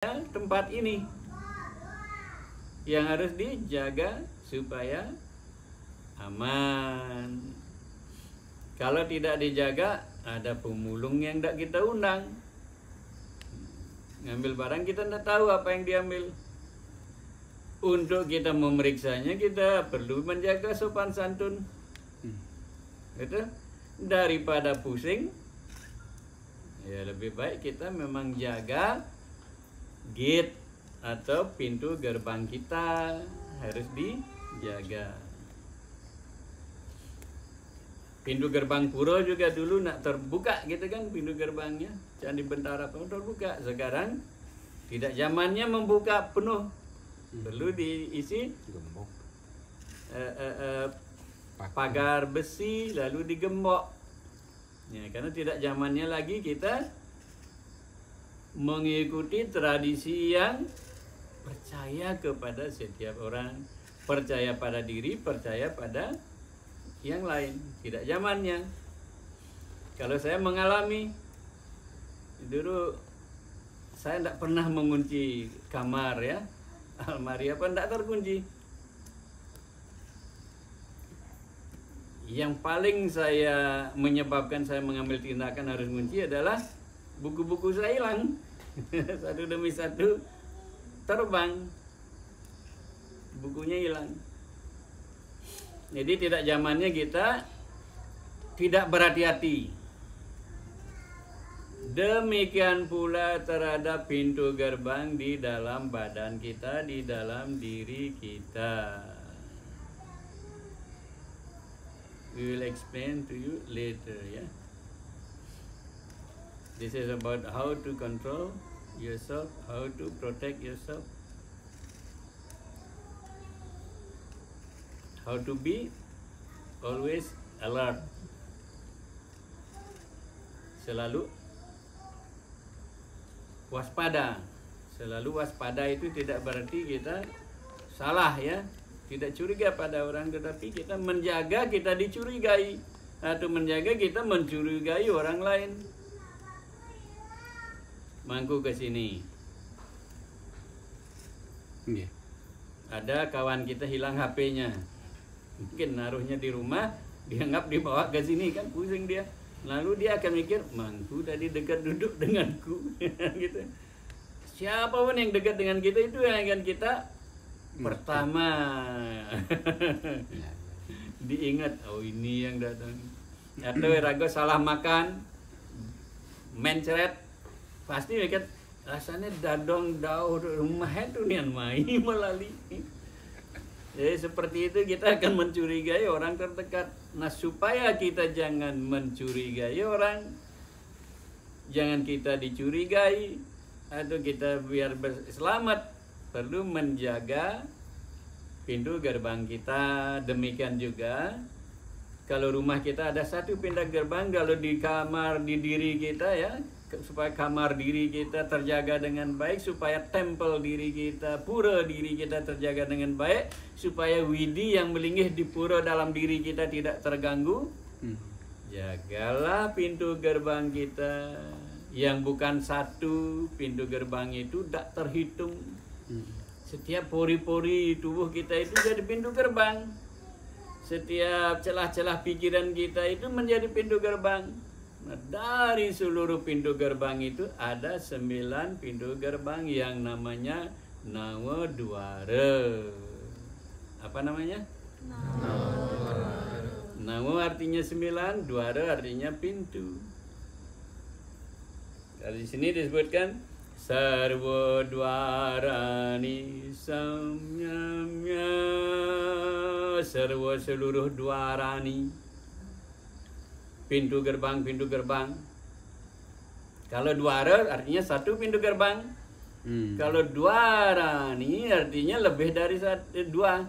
tempat ini yang harus dijaga supaya aman. Kalau tidak dijaga, ada pemulung yang tidak kita undang. Ngambil barang kita tidak tahu apa yang diambil. Untuk kita memeriksanya, kita perlu menjaga sopan santun. Gitu? Daripada pusing, ya lebih baik kita memang jaga gate atau pintu gerbang kita harus dijaga. Pintu gerbang pura juga dulu nak terbuka gitu kan, pintu gerbangnya Candi Bentara pun terbuka. Sekarang tidak zamannya membuka penuh, perlu diisi pagar besi lalu digembok. Ya, karena tidak zamannya lagi kita mengikuti tradisi yang percaya kepada setiap orang, percaya pada diri, percaya pada yang lain. Tidak zamannya. Kalau saya mengalami dulu, saya tidak pernah mengunci kamar ya, almari apa tidak terkunci. Yang paling saya menyebabkan saya mengambil tindakan harus kunci adalah buku-buku saya hilang. Satu demi satu terbang, bukunya hilang. Jadi tidak zamannya kita tidak berhati-hati. Demikian pula terhadap pintu gerbang di dalam badan kita, di dalam diri kita. We will explain to you later, ya. This is about how to control yourself, how to protect yourself, how to be always alert. Selalu waspada. Selalu waspada itu tidak berarti kita salah ya. Tidak curiga pada orang, tetapi kita menjaga kita dicurigai, atau menjaga kita mencurigai orang lain. Mangku ke sini. Yeah. Ada kawan kita hilang HP-nya. Mungkin naruhnya di rumah, dianggap dibawa ke sini kan, pusing dia. Lalu dia akan mikir, mangku tadi dekat duduk denganku. Gitu. Siapapun yang dekat dengan kita itu yang akan kita pertama diingat, oh ini yang datang. Atau ragu salah makan, mencret, pasti mereka rasanya dadong daun rumah itu nian mai melalui. Jadi seperti itu kita akan mencurigai orang terdekat. Nah supaya kita jangan mencurigai orang, jangan kita dicurigai, atau kita biar selamat, perlu menjaga pintu gerbang kita. Demikian juga kalau rumah kita ada satu pintu gerbang, kalau di kamar di diri kita ya, supaya kamar diri kita terjaga dengan baik, supaya tempel diri kita, pura diri kita terjaga dengan baik, supaya widi yang melingih di pura dalam diri kita tidak terganggu. Jagalah pintu gerbang kita. Yang bukan satu, pintu gerbang itu tidak terhitung. Setiap pori-pori tubuh kita itu jadi pintu gerbang. Setiap celah-celah pikiran kita itu menjadi pintu gerbang. Nah, dari seluruh pintu gerbang itu ada 9 pintu gerbang yang namanya Nawa Dwara. Apa namanya? Nawa artinya 9, Dwara artinya pintu. Dari sini disebutkan Sarva dwarani samyamya, sarva seluruh dwarani, pintu gerbang-pintu gerbang. Kalau dwara artinya satu pintu gerbang. Kalau dwarani artinya lebih dari dua.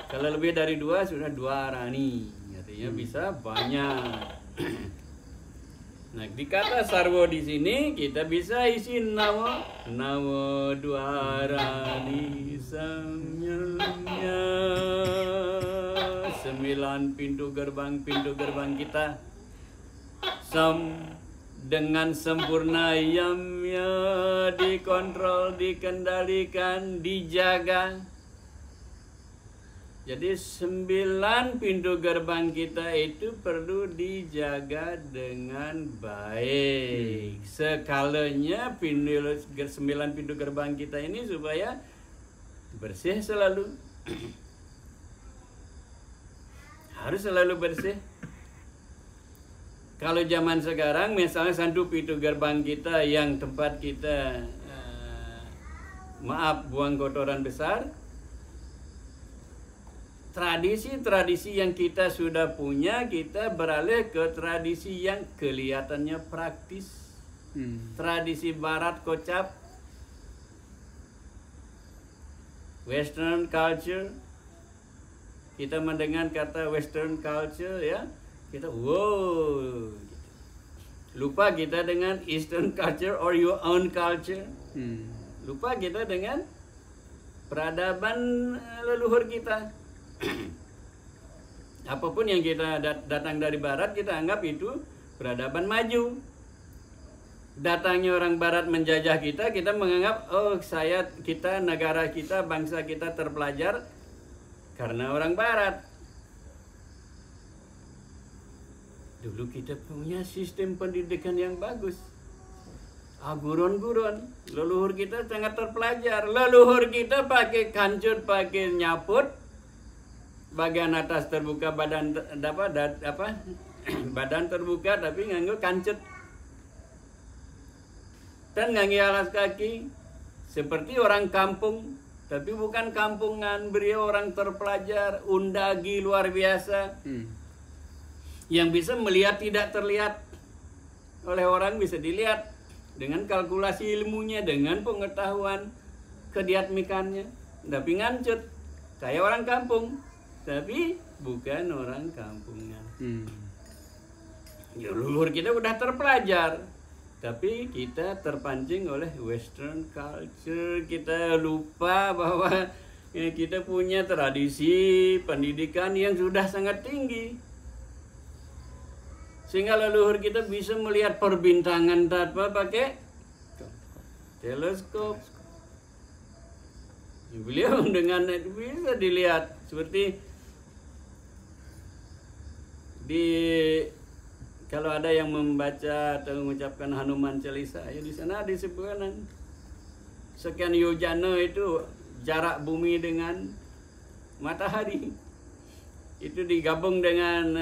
Kalau lebih dari dua sudah dwarani, artinya bisa banyak. Nah, di kata sarwo di sini kita bisa isi nawa dwarani samyamya, 9 pintu gerbang kita. Sam dengan sempurna, yamnya dikontrol, dikendalikan, dijaga. Jadi 9 pintu gerbang kita itu perlu dijaga dengan baik. Sekalanya 9 pintu gerbang kita ini supaya bersih selalu. Harus selalu bersih. Kalau zaman sekarang misalnya satu pintu gerbang kita yang tempat kita buang kotoran besar, tradisi-tradisi yang kita sudah punya, kita beralih ke tradisi yang kelihatannya praktis. Tradisi barat kocap, Western culture. Kita mendengar kata Western culture, ya, kita wow. Lupa kita dengan Eastern culture or your own culture. Lupa kita dengan peradaban leluhur kita. Apapun yang kita datang dari barat, kita anggap itu peradaban maju. Datangnya orang barat menjajah kita menganggap kita, negara kita, bangsa kita terpelajar karena orang barat. Dulu kita punya sistem pendidikan yang bagus. Gurun-gurun, leluhur kita sangat terpelajar. Leluhur kita pakai kancut, pakai nyaput, bagian atas terbuka, badan badan terbuka tapi nganggo kancut. Dan nganggo alas kaki seperti orang kampung, tapi bukan kampungan, beliau orang terpelajar, undagi luar biasa. Yang bisa melihat tidak terlihat oleh orang bisa dilihat dengan kalkulasi ilmunya, dengan pengetahuan kediatmikannya. Tapi ngancut, kayak orang kampung, tapi bukan orang kampungan. Ya, leluhur kita udah terpelajar, tapi kita terpancing oleh Western culture. Kita lupa bahwa kita punya tradisi pendidikan yang sudah sangat tinggi, sehingga leluhur kita bisa melihat perbintangan tanpa pakai teleskop. Beliau dengan itu bisa dilihat seperti kalau ada yang membaca atau mengucapkan Hanuman Chalisa, ya di sana disebutkan sekian yojana itu jarak bumi dengan matahari. Itu digabung dengan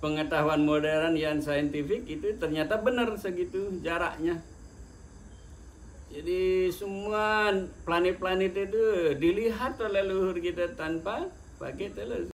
pengetahuan modern yang saintifik, itu ternyata benar segitu jaraknya. Jadi semua planet-planet itu dilihat oleh leluhur kita tanpa pakai teleskop.